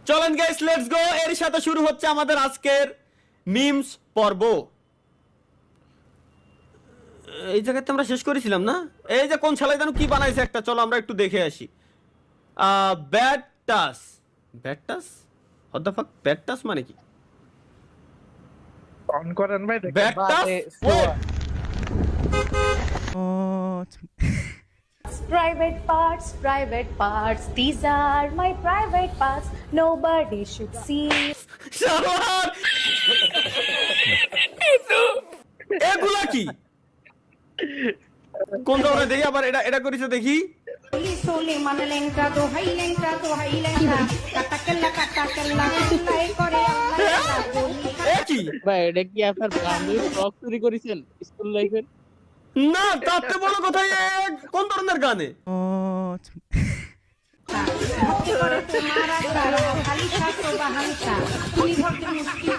চলেন guys, let's go. এর সাথে শুরু হচ্ছে আমাদের আজকের মিমস পর্ব। এই জায়গাতে আমরা শেষ করেছিলাম না? এই যে কোন শালা জানো কি বানাইছে একটা, চলো আমরা একটু দেখে আসি। ব্যাড টাস। ব্যাড টাস? What the fuck? ব্যাড টাস মানে কি? অন করেন ভাই দেখেন। ব্যাড টাস? Private parts, these are my private parts, nobody should see. শালার এগুলা কি? কোন ধরনের দেখি আবার এটা করেছে দেখি। Sole mana lengka to hai lengka, kata kella kutai kore এ কি? ভাই এটা কি আপনার বান্ধবী ব্লগ চুরি করেছেন স্কুল লাইফের? না, তাতে বড় কথা কোন ধরনের গানে? bhakti kore tumhara sara khali shastro bahansa tumi bhakti mushki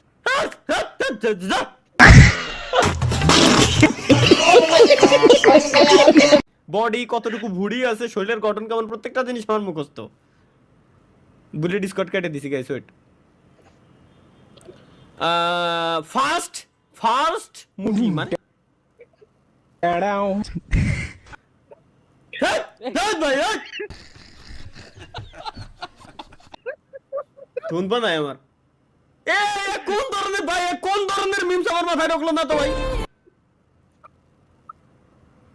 body কতটুকু ভুড়ি আছে, শরীরের গঠন কেমন, প্রত্যেকটা জিনিস আমার মুখস্থ। বুলেট ডিসকট কেটে দিছি গাইস, ওয়েট। ফার্স্ট মুভি মানে ভাই ধুন বানায় আমার। কোন ধরনের ভাই, কোন ধরনের মিমস আমার মাথায় ঢুকলো না তো ভাই।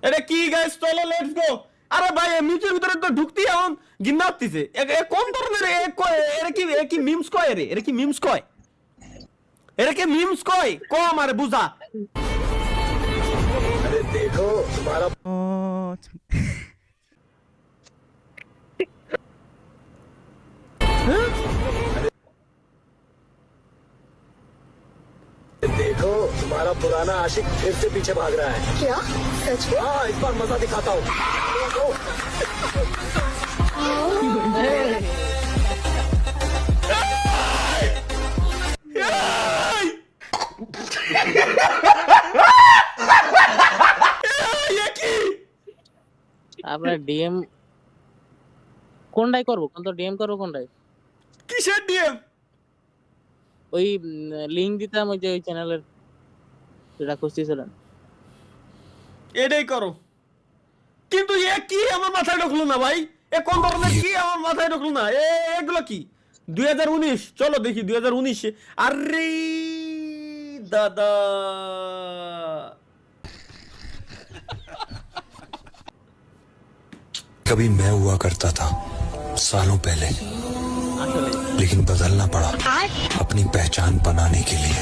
এটা কি গাইস, চলো লেটস গো। আরে ভাই মিমসের ভিতরে তো ঢুকতেই এখন গিন্না হচ্ছে। কোন ধরনের এরা কি মিমস কয়? এরা কি মিমস কয়? এরা কি মিমস কয়? কম আরে বুঝা। अरे देखो तुम्हारा देखो तुम्हारा पुराना आशिक फिर से पीछे भाग रहा है। क्या सच में हाँ, इस बार मजा दिखाता हूँ। আপনার ডিএম কোনটাই করবো? কোন তো ডিএম করবো কোনটাই? কিসের ডিএম? ওই লিংক দিতাম ওই যে ওই চ্যানেলের, যেটা খুঁজতেছিলেন। এটাই করো। কিন্তু এ কি আমার মাথায় ঢুকলো না ভাই? এ কোন ধরনের কি আমার মাথায় ঢুকলো না? এগুলো কি? 2019, চলো দেখি 2019। আরে দাদা, कभी मैं हुआ करता था सालों पहले, लेकिन बदलना पड़ा अपनी पहचान बनाने के लिए।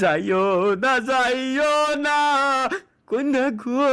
যাইও না কোন গো।